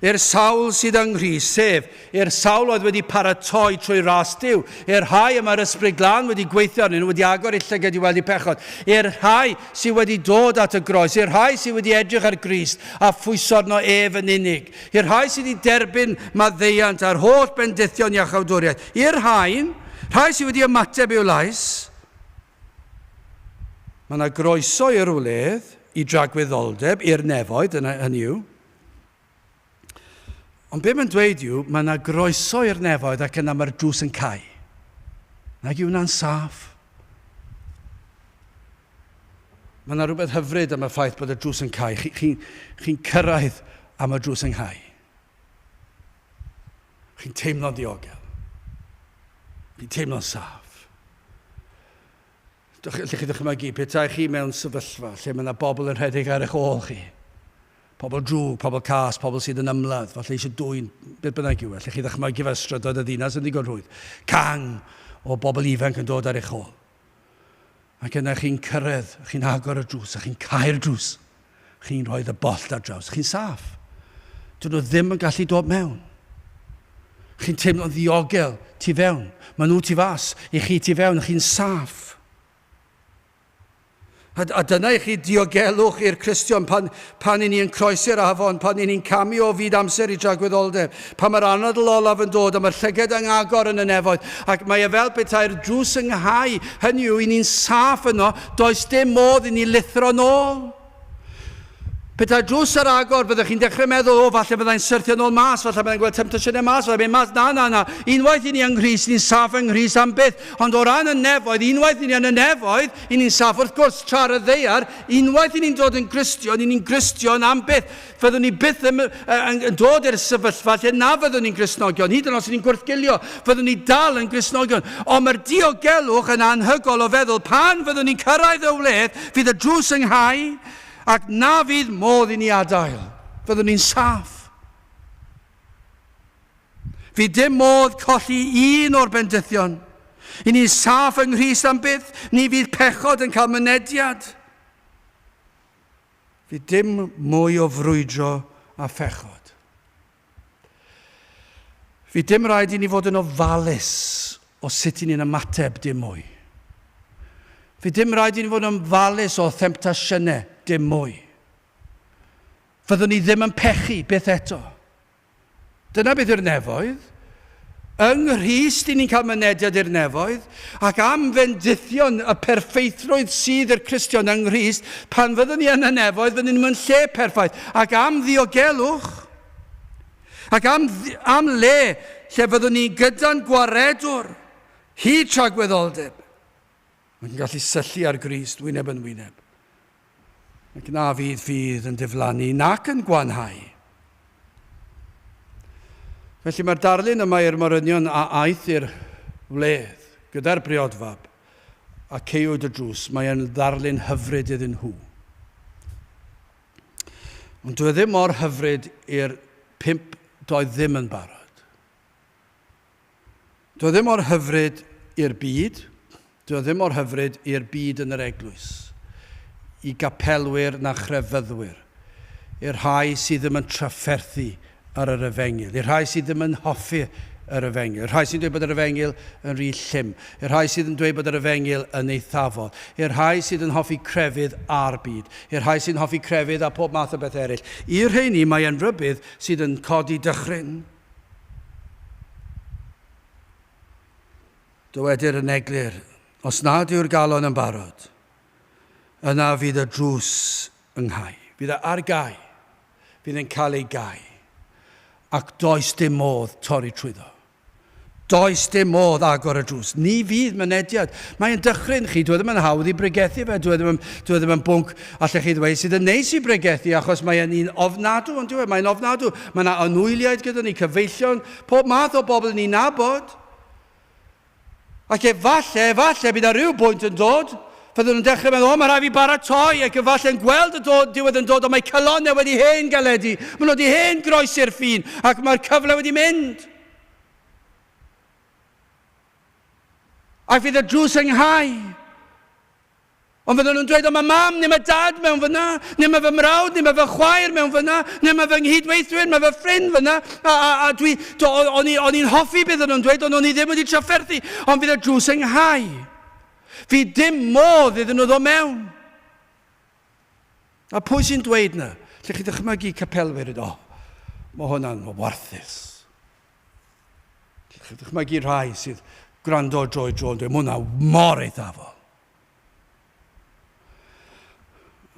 I'r sawl sydd yng Nghrist, sef i'r sawl oedd wedi paratoi trwy ras Duw. I'r rhai yma'r ysbryd glân wedi gweithio arnyn nhw, wedi agor eu llygad i weld eu pechod. I'r rhai sydd wedi dod at y groes. I'r rhai sydd wedi edrych ar Grist a phwyso arno ef yn unig. I'r rhai sydd wedi derbyn maddeuant a'r holl bendithion iachawdwriaeth. I'r rhai sydd wedi ymateb i'w lais, mae yna groeso i'r wledd, i dragwyddoldeb, i'r nefoedd, hynny yw. Ond be mae'n dweud yw, mae yna groeso i'r nefoedd ac yna mae'r drws yn cau. Nag yw hwnna'n saff. Mae yna rhywbeth hyfryd am y ffaith bod y drws yn cau. Chi'n cyrraedd am y drws yn cau. Chi'n teimlo'n ddiogel. Chi'n teimlo'n saff. Lle chi ddychmygu, petai chi mewn sefyllfa lle mae yna bobl yn rhedeg ar eich ôl chi. Pobl drwg, pobl cas, pobl sydd yn ymladd, falle eisiau dwy'n, beth bynnag yw, lle chi ddechmygu fe strydoedd y ddinas yn ddigon rhwydd. Cang o bobl ifanc yn dod ar eich ôl. Ac yna chi'n cyrraedd, chi'n agor y drws, a chi'n cau'r drws. Chi'n rhoi y boll ar draws. Chi'n saff. Dyn nhw ddim yn gallu dod mewn. Chi'n teimlo'n ddiogel tu fewn. Maen nhw tu fas, i chi tu fewn, chi'n saff. A dyna i chi diogelwch i'r Cristion pan i ni'n croesi'r afon, pan i ni'n camu o fyd amser i dragwyddoldeb, pan mae'r anadl olaf yn dod, a mae'r llyged yn agor yn y nefoedd, ac mae e fel petai'r drws yng nghau, hynny yw, i ni'n saff yno, does dim modd i ni lithro nôl. Petai'r drws ar agor, byddwch chi'n dechrau meddwl, falle byddai'n syrthio nôl mas, falle byddai'n gweld temptasiynau mas, falle byddai'n mas, na. Unwaith i ni yng Nghrist, ni'n saff yng Nghrist am byth. Ond o ran y nefoedd, unwaith i ni yn y nefoedd, i ni'n saff wrth gwrs tra'r y ddeiar, unwaith i ni'n dod yn Gristion, i ni'n Gristion am byth. Fyddwn ni byth yn dod i'r sefyllfa, lle na fyddwn ni'n Gristnogion, hyd yn oes ni'n gwrthgilio, fyddwn ni dal yn Gristnogion. Ond mae'r diogelwch yn anhygoel o feddwl, pan fyddwn ni'n cyrraedd y wledd, fydd y drws yng nghau, ac na fydd modd i ni adael. Fyddwn ni'n saff. Fydd dim modd colli un o'r bendithion. I ni'n saff yng Nghrist am byth, ni fydd pechod yn cael mynediad. Fydd dim mwy o frwydro a phechod. Fydd dim rhaid i ni fod yn ofalus o sut i ni'n ymateb dim mwy. Fydd dim rhaid i ni fod yn ofalus o themptasiynau dim mwy. Fyddwn ni ddim yn pechu byth eto. Dyna beth yw'r nefoedd. Yng Nghrist i ni'n cael mynediad i'r nefoedd, ac am fendithion y perffeithrwydd sydd i'r Cristion yng Nghrist, pan fyddwn ni yn y nefoedd, fyddwn ni'n mynd lle perffaith, ac am ddiogelwch, ac am le lle fyddwn ni gyda'n gwaredwr, hyd tragweddoldeb. Mae'n gallu syllu ar Grist, wyneb yn wyneb. Ac na fydd yn diflannu nac yn gwanhau. Felly mae'r darlun yma i'r morynion a aeth i'r wledd, gyda'r briodfab, a Cau'r Drws, mae'n ddarlun hyfryd iddyn nhw. Ond dwi ddim mor hyfryd i'r 5 doedd ddim yn barod. Dwi ddim mor hyfryd i'r byd, dwi ddim mor hyfryd i'r byd yn yr eglwys, i gapelwyr na chrefyddwyr, i'r rhai sydd ddim yn trafferthu ar yr efengil, i'r rhai sydd ddim yn hoffi yr efengil, i'r rhai sydd yn dweud bod yr efengil yn rhy llym, i'r rhai sydd yn dweud bod yr efengil yn eithafol, i'r rhai sydd yn hoffi crefydd a'r byd, i'r rhai sydd yn hoffi crefydd a pob math o beth eraill. I'r rheini mae yn rybydd sydd yn codi dychryn. Dywedir yn eglur, os nad yw'r galon yn barod, yna fydd y drws yng nghau. Fydd ar gau, fydd yn cael ei gau. Ac does dim modd torri trwyddo. Does dim modd agor y drws. Ni fydd mynediad. Mae'n dychryn chi, dwi ddim yn hawdd i bregethu fe, dwi ddim yn bwnc allech chi ddweud sydd yn neis i bregethu, achos mae'n un ofnadw, ond mae'n ofnadw. Mae yna anwyliaid gyda ni, cyfeillion, pob math o bobl ni'n nabod. Ac efallai bydd ar ryw bwynt yn dod, fyddwn nhw'n dechrau meddwl, mae rhaid fi baratoi, ac efallai'n gweld y diwedd yn dod, ond mae calonnau wedi hen galedu. Maen nhw wedi hen groesi'r ffin, ac mae'r cyfle wedi mynd. Ac fydd y drws yng nghau. Ond fyddwn nhw'n dweud, o mae mam, neu mae dad mewn fyna, neu mae fy mrawd, neu mae fy chwaer mewn fyna, neu mae fy nghydweithwyr, mae fy ffrind fyna, o'n i'n hoffi beth nhw'n dweud, ond o'n i ddim wedi trafferthu, ond fydd y drws yng nghau. Fi dim modd iddyn nhw ddod mewn. A pwy sy'n dweud na? Lle chi ddychmygu capelwyr, mae hwnna'n warthus. Lle chi ddychmygu rhai sydd gwrando drwy dweud, mae hwnna'n mor eithafol.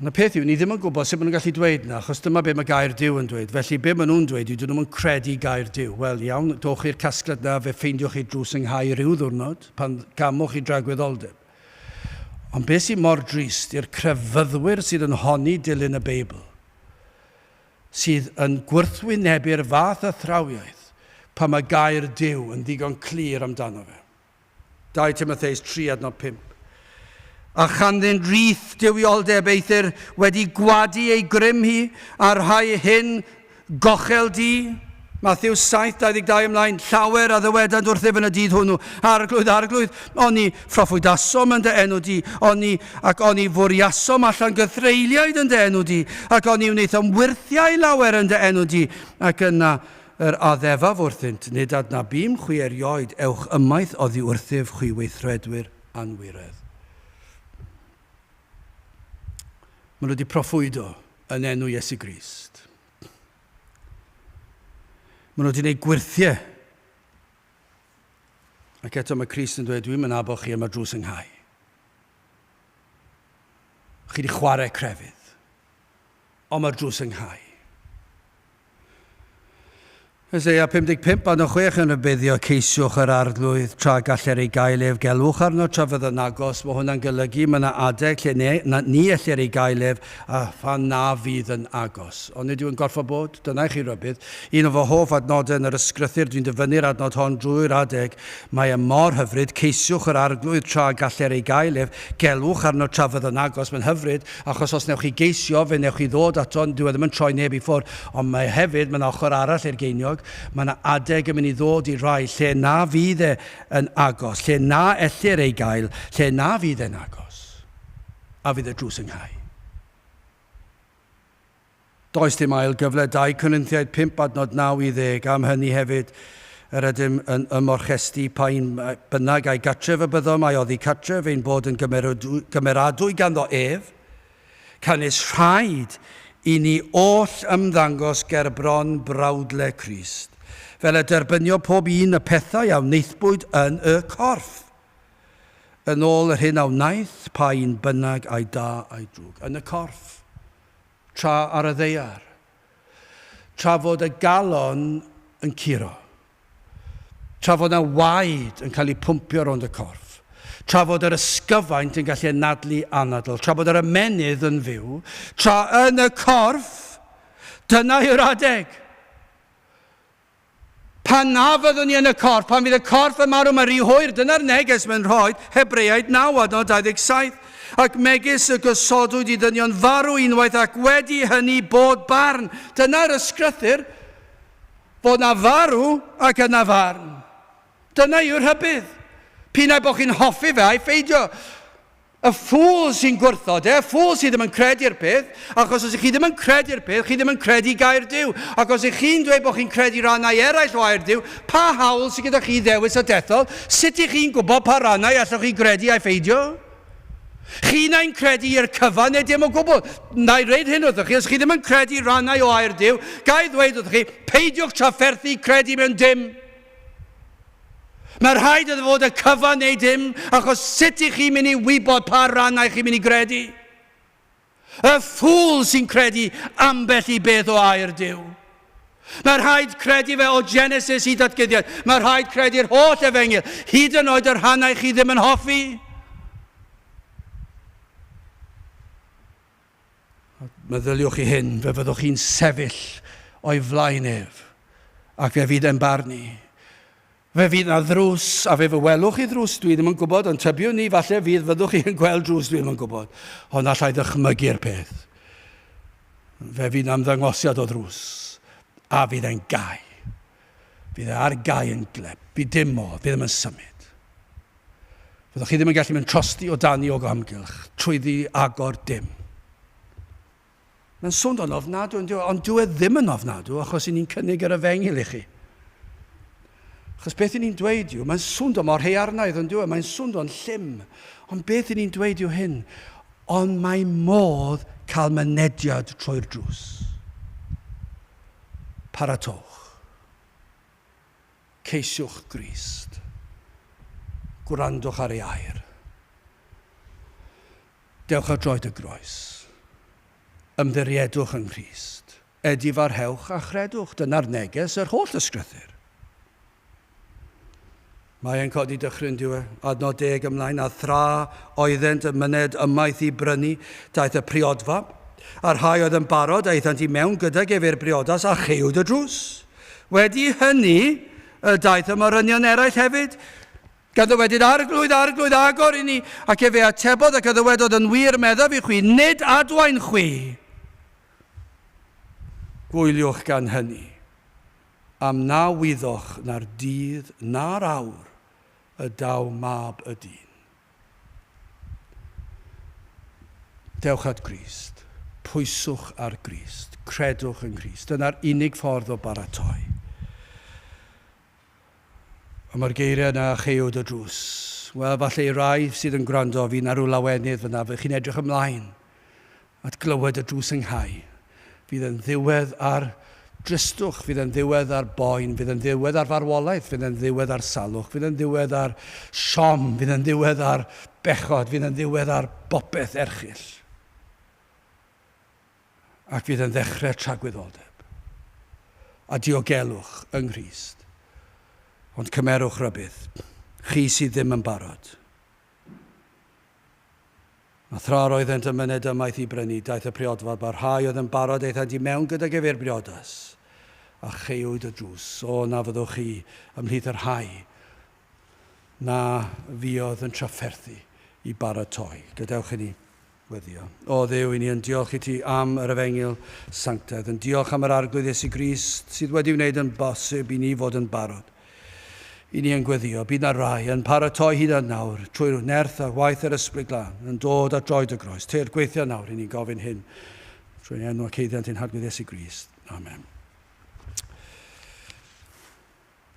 Ond y peth yw, ni ddim yn gwybod sut maen nhw'n gallu dweud na, achos dyma be mae gair Duw yn dweud. Felly be maen nhw'n dweud, dyn nhw'n credu gair Duw. Wel, iawn, dowch i'r casgliad na, fe ffeindiwch chi drws yng nghau ryw ddwrnod, pan gamwch i dragweddoldeb. Ond beth sy'n mor drist i'r crefyddwyr sydd yn honni dilyn y Beibl, sydd yn gwrthwynebu'r fath a thrawiaeth pan mae gair Duw yn ddigon clir amdano fe. 2 Timotheus 3:5. A chanddyn rith dywioldeb eithir wedi gwadu ei grym hi a rhai hyn gochel di. Mathew 7:22 ymlaen, llawer a ddywedad wrthef yn y dydd hwnnw. Arglwydd, o'n i ffroffwydasom yn dy enw di, ac o'n i fwriasom allan gythreiliaid yn dy enw di, ac o'n i wneud ymwyrthiau lawer yn dy enw di, ac yna yr addefaf wrthynt, nid adna bîm chwi erioed, ewch ymaith oddi wrthif chwi weithredwyr anwiredd. Maen nhw wedi proffwydo yn enw Iesu Grist. Maen nhw wedi gwneud gwirthiau. Ac eto mae Crist yn dweud, dwi'n mynabo chi am y drws yng nghau. Chi wedi chwarae crefydd. Ond mae'r drws yng nghau. Eseia 55:6 yn y buddio, ceisiwch yr arglwydd tra galler ei gaelef, gelwch arno tra fydd yn agos. Mae hwnna'n golygu mae yna adeg lle ni ellir ei gaelef a phan na fydd yn agos. Ond nid yw'n gorfod bod, dyna chi rybydd. Un o fy hoff adnodau yn yr ysgrythyr, dwi'n dyfynnu'r adnod hon drwy'r adeg, mae y mor hyfryd, ceisiwch yr arglwydd tra galler ei gaelef, gelwch arno tra fydd yn agos. Mae'n hyfryd, achos os newch chi geisio, fe newch chi ddod ato, dyw e ddim yn troi neb i ffwrdd, ond mae hefyd, mae'n ochr arall i'r geiniog, mae yna adeg yn mynd i ddod i rai lle na fydd yn agos, lle na ellir ei gael, lle na fydd yn agos, a fydd y drws yng nghau. Does dim ail gyfle, 2 Corinthiaid 5:9-10, am hynny hefyd, yr ydym yn ymorchesti pa un bynnag a'i gatref y byddom, a'i oddi catref ein bod yn gymeradwy ganddo ef, canys rhaid i ni oll ymddangos ger bron brawdle Crist. fel y derbynio pob un y pethau a wneithbwyd yn y corff. Yn ôl yr hyn a wnaeth pa un bynnag a'i da a'i drwg. Yn y corff, tra ar y ddeiar, tra fod y galon yn curo, tra fod yna waed yn cael ei pwmpio rownd y corff, tra fod yr ysgyfaint yn gallu anadlu anadl, tra fod yr ymenydd yn fyw, tra yn y corff, dyna yw'r adeg. Pan na fyddwn ni yn y corff, pan fydd y corff yn marw, mae rhy hwyr, dyna'r neges mae'n rhoi, Hebreaid 9, adnod 27, ac megis y gysodwyd I ddynion farw unwaith ac wedi hynny bod barn. Dyna'r ysgrythyr, bod na farw ac yna farn. Dyna yw'r hybydd. Pinau bod chi'n hoffi fe a'i ffeidio. Y ffŵl sy'n gwrthod y ffŵl sydd ddim yn credu'r peth, achos os chi ddim yn credu'r peth, chi ddim yn credu gair Duw. Ac os ych chi'n dweud bod chi'n credu rannau eraill o air Duw, pa hawl sydd gyda chi ddewis y dethol? Sut ych chi'n gwybod pa rannau allwch chi credu a'i ffeidio? Chi na'n credu i'r cyfan neu dim o gwbl. Na I reid hyn wrthych chi, os chi ddim yn credu rannau o air Duw, ga I ddweud wrthych chi, peidiwch trafferthu credu mewn dim. Mae'r rhaid iddo fod y cyfan neu dim, achos sut I chi'n mynd I wybod pa rannau chi'n mynd I gredu? Y ffŵl sy'n credu ambell I beth o air Duw. Mae'r rhaid credu fe o Genesis I datgyddiad. Mae'r rhaid credu'r holl efengyl, hyd yn oed yr rhannau chi ddim yn hoffi. Meddyliwch I hyn, fe fyddwch chi'n sefyll o'i flaen ef, ac fe fydd e'n barnu. Fe fydd na ddrws, a fe welwch I ddrws, dwi ddim yn gwybod, ond tybiwn ni, falle fyddwch chi'n gweld drws, dwi ddim yn gwybod. Ond allai ddychmygu'r peth. Fe fydd na ymddangosiad o ddrws, a fydd e'n gai. Fydd e ar gai yn gleb, bydd dim modd, fydd ddim yn symud. Fyddwch chi ddim yn gallu mynd trosti o dani o gamgylch, trwyddi agor dim. Mae'n sôn o'n ofnadw, ond dwi ddim yn ofnadw, achos I ni'n cynnig yr efengyl I chi. Achos beth ni'n dweud yw, mae'n sŵnd o mor hearnaidd yn dweud, mae'n sŵnd o'n llym. Ond beth ni'n dweud yw hyn, ond mae modd cael mynediad trwy'r drws. Paratowch. Ceisiwch Grist. Gwrandwch ar ei air. Dewch ar droed y groes. Ymddiriedwch yn Grist. Edifarhewch a chredwch. Dyna'r neges yr holl ysgrythyr. Mae e'n codi dychryn diwe, adnod 10 ymlaen, a thra oeddent y myned ymaith I brynu, daeth y priodfa, a'r rhai oedd yn barod, a eithant I mewn gyda gefyr briodas a chewd y drws. Wedi hynny, daeth y morynion eraill hefyd, gaddo wedyn arglwydd agor I ni, ac efe atebodd ac yddywedodd yn wir meddaf I chwi, nid adwain chwi. Gwyliwch gan hynny, am na wyddoch na'r dydd na'r awr, y daw mab y dyn. Dewch at Grist, pwyswch ar Grist, credwch yn Grist. Dyna'r unig ffordd o baratoi. A mae'r geiriau yna chewd y drws. Wel, falle I rai sydd yn gwrando fi na rhyw lawenydd fyna, fe chi'n edrych ymlaen at glywed y drws yng Nghai. Fydd yn ddiwedd ar dristwch, fydd yn ddiwedd ar boen, fydd yn ddiwedd ar farwolaeth, fydd yn ddiwedd ar salwch, fydd yn ddiwedd ar siom, fydd yn ddiwedd ar bechod, fydd yn ddiwedd ar bopeth erchyll. Ac fydd yn ddechrau tragwyddoldeb. A diogelwch yng Nghrist. Ond cymerwch rybydd, chi sydd ddim yn barod. A thra'r oeddent y myned ymaith I brynu, daeth y priodfa, mae'r rhai oedd yn barod eithant I mewn gyda gefyr briodas, a chewd y drws. O na fyddwch chi ymhlith yr rhai, na fi oedd yn trafferthu I baratoi. Gadewch I ni weddio. O Dduw, I ni yn diolch I ti am yr efengyl sanctaidd, yn diolch am yr arglwydd Iesu Grist sydd wedi wneud yn bosib I ni fod yn barod. I ni yn gweddio, bydd na rai yn paratoi hyd yn nawr, trwy'r nerth a waith yr ysbryd glân, yn dod at droed y groes. Teir gweithio nawr, I ni'n gofyn hyn, trwy'n enw ac eiddiant ein hadwydd Iesu Grist. Amen.